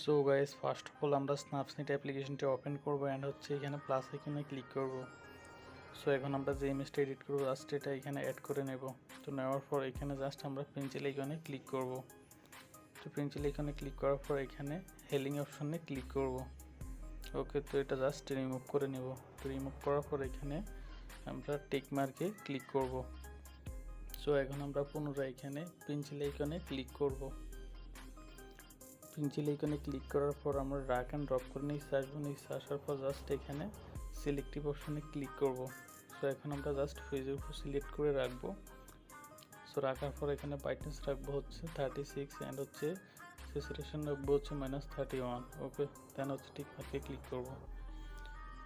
So guys, first of all আমরা Snapseed অ্যাপ্লিকেশনটি open করব অ্যান্ড হচ্ছে এখানে প্লাস আইকনে ক্লিক করব। সো এখন আমরা যে ইমেজটা এডিট করব জাস্ট এটা এখানে অ্যাড করে নেব। তো নেওয়ার পর এখানে জাস্ট আমরা পেন্সিল আইকনে ক্লিক করব। তো পেন্সিল আইকনে ক্লিক করার পর এখানে হেলিং অপশনে ক্লিক করব। ওকে, তো এটা জাস্ট রিমুভ করে নেব। তো রিমুভ করার পর এখানে আমরা টিক মার্কে ক্লিক করব। সো এখন আমরা পুনরায় এখানে পেন্সিল আইকনে ক্লিক করব। পেন্সিল আইকনে ক্লিক করার পর আমরা ড্র্যাগ অ্যান্ড ড্রপ করে নিচে আসবো। নিচে আসার পর জাস্ট এখানে সিলেক্টিভ অপশনে ক্লিক করব। সো এখন আমরা জাস্ট ফেজের উপর সিলেক্ট করে রাখবো। সো রাখার পর এখানে ব্রাইটনেস রাখবো হচ্ছে 36 অ্যান্ড হচ্ছে স্যাচুরেশন রাখবো হচ্ছে -31। ওকে, দেন হচ্ছে টিক মার্কে ক্লিক করব।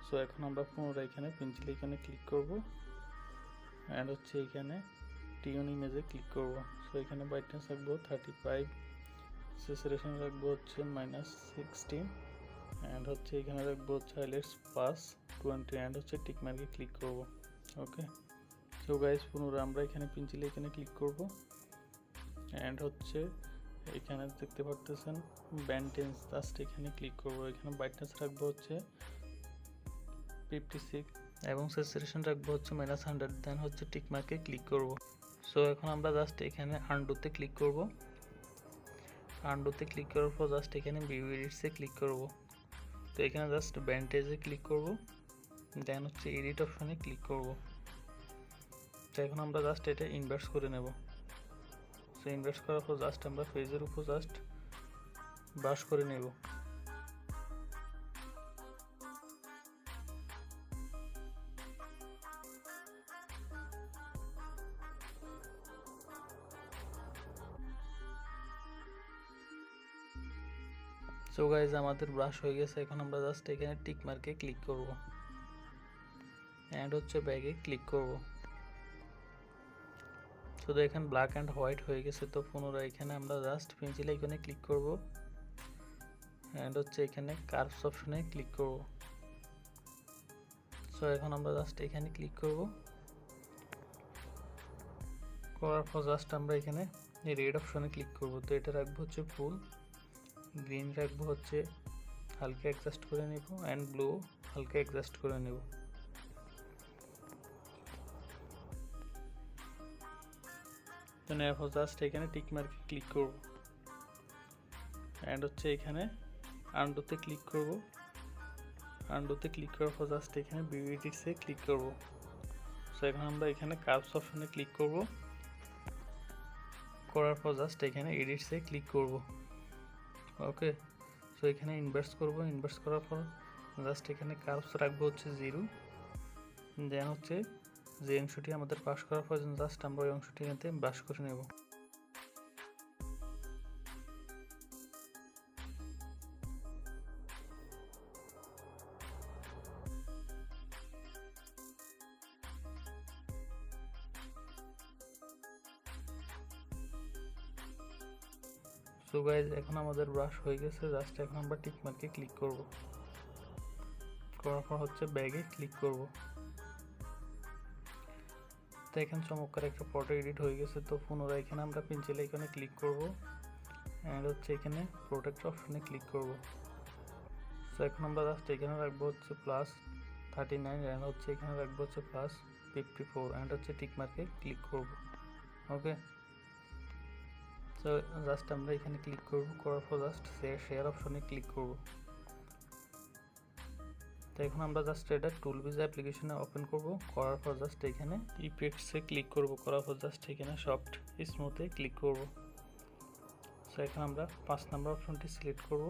সো এখন আমরা পুনরায় এখানে পেন্সিল আইকনে ক্লিক করব অ্যান্ড হচ্ছে এখানে টিউন ইমেজে ক্লিক করব। সো এখানে ব্রাইটনেস রাখবো 35, স্যাচুরেশন রাখবো হচ্ছে -16 অ্যান্ড হচ্ছে এখানে রাখবো হচ্ছে হাইলাইটস +20 অ্যান্ড হচ্ছে টিক মার্কে ক্লিক করব। ওকে, সো গাইস পুনরায় আমরা এখানে পেন্সিল এখানে ক্লিক করব অ্যান্ড হচ্ছে এখানে দেখতে পারতেছেন ব্যান্টেন্স জাস্ট এখানে ক্লিক করব। এখানে ব্রাইটনেস রাখবো হচ্ছে 56 এবং স্যাচুরেশন রাখবো হচ্ছে -100 দেন হচ্ছে টিক মার্কে ক্লিক করব। সো এখন আমরা জাস্ট এখানে আনডুতে ক্লিক করব। আনডুতে ক্লিক করার পর জাস্ট এখানে ভিউ এডিটসে ক্লিক করব। তো এখানে জাস্ট ব্যান্ডেজে ক্লিক করব দেন হচ্ছে এডিট অপশনে ক্লিক করব। তো এখন আমরা জাস্ট এটা ইনভার্স করে নেব। সো ইনভার্স করার পর জাস্ট আমরা ফেজের উপর জাস্ট ব্রাশ করে নেব। সো গাইজ আমাদের ব্রাশ হয়ে গেছে। এখন আমরা জাস্ট এখানে টিক মার্কে ক্লিক করব অ্যান্ড হচ্ছে ব্যাগে ক্লিক করব। তো দেখেন ব্ল্যাক অ্যান্ড হোয়াইট হয়ে গেছে। তো পুনরায় এখানে আমরা জাস্ট পেন্সিল আইকনে ক্লিক করব অ্যান্ড হচ্ছে এখানে কার্ভস অপশনে ক্লিক করব। সো এখন আমরা জাস্ট এখানে ক্লিক করব। করার পর জাস্ট আমরা এখানে রেড অপশনে ক্লিক করব। তো এটা রাখবো হচ্ছে ফুল, গ্রিন রাখবো হচ্ছে হালকা অ্যাডজাস্ট করে নেব অ্যান্ড ব্লু হালকা অ্যাডজাস্ট করে নেব। তো নেওয়ার পর জাস্ট এখানে টিক মার্কে ক্লিক করব অ্যান্ড হচ্ছে এখানে আনডুতে ক্লিক করব। আনডুতে ক্লিক করার পর জাস্ট এখানে ভিউ এডিটসে ক্লিক করব। সো এখন আমরা এখানে কার্ভস অপশনে ক্লিক করব। করার পর জাস্ট এখানে এডিটসে ক্লিক করব। ওকে, সো এখানে ইনভার্স করব। ইনভার্স করার পর জাস্ট এখানে কার্ভস রাখবো হচ্ছে 0 দেন হচ্ছে যে অংশটি আমাদের পাস করার পর জাস্ট আমরা ওই অংশটি এখানে ব্রাশ করে নেব। সো গাইজ এখন আমাদের ব্রাশ হয়ে গেছে। জাস্ট এখন আমরা টিক মার্কে ক্লিক করব। করার পর হচ্ছে ব্যাগে ক্লিক করব। তো এখানে চমৎকার একটা ফটো এডিট হয়ে গেছে। তো পুনরায় এখানে আমরা পেন্সিল আইকনে ক্লিক করব অ্যান্ড হচ্ছে এখানে প্রোটেক্ট অপশনে ক্লিক করব। সো এখন আমরা জাস্ট এখানে রাখবো হচ্ছে +39 অ্যান্ড হচ্ছে এখানে রাখবো হচ্ছে +54 অ্যান্ড হচ্ছে টিক মার্কে ক্লিক করব। ওকে, সো জাস্ট আমরা এখানে ক্লিক করব। করার পর জাস্ট শেয়ার অপশনে ক্লিক করব। তো এখন আমরা জাস্ট এটা টুলবিজ অ্যাপ্লিকেশনে ওপেন করব। করার পর জাস্ট এখানে ইফেক্টসে ক্লিক করব। করার পর জাস্ট এখানে সফট স্মুথে ক্লিক করব। সো এখন আমরা 5 নম্বর অপশনটি সিলেক্ট করব।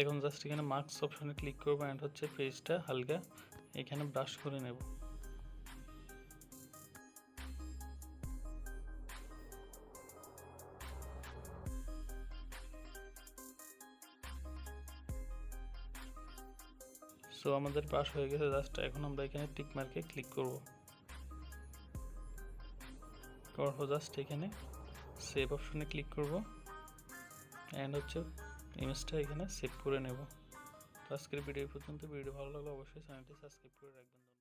এখন জাস্ট এখানে মার্কস অপশনে ক্লিক করব অ্যান্ড হচ্ছে ফেসটা হালকা এখানে ব্রাশ করে নেব। সো আমাদের ব্রাশ হয়ে গেছে। জাস্ট এখন আমরা এখানে টিক মার্কে ক্লিক করব। করার পর জাস্ট এখানে সেভ অপশনে ক্লিক করব অ্যান্ড হচ্ছে ইমেজটা এখানে সেভ করে নেব। তো আজকের ভিডিও পর্যন্ত। ভিডিও ভালো লাগলে অবশ্যই চ্যানেলটি সাবস্ক্রাইব করে রাখবেন।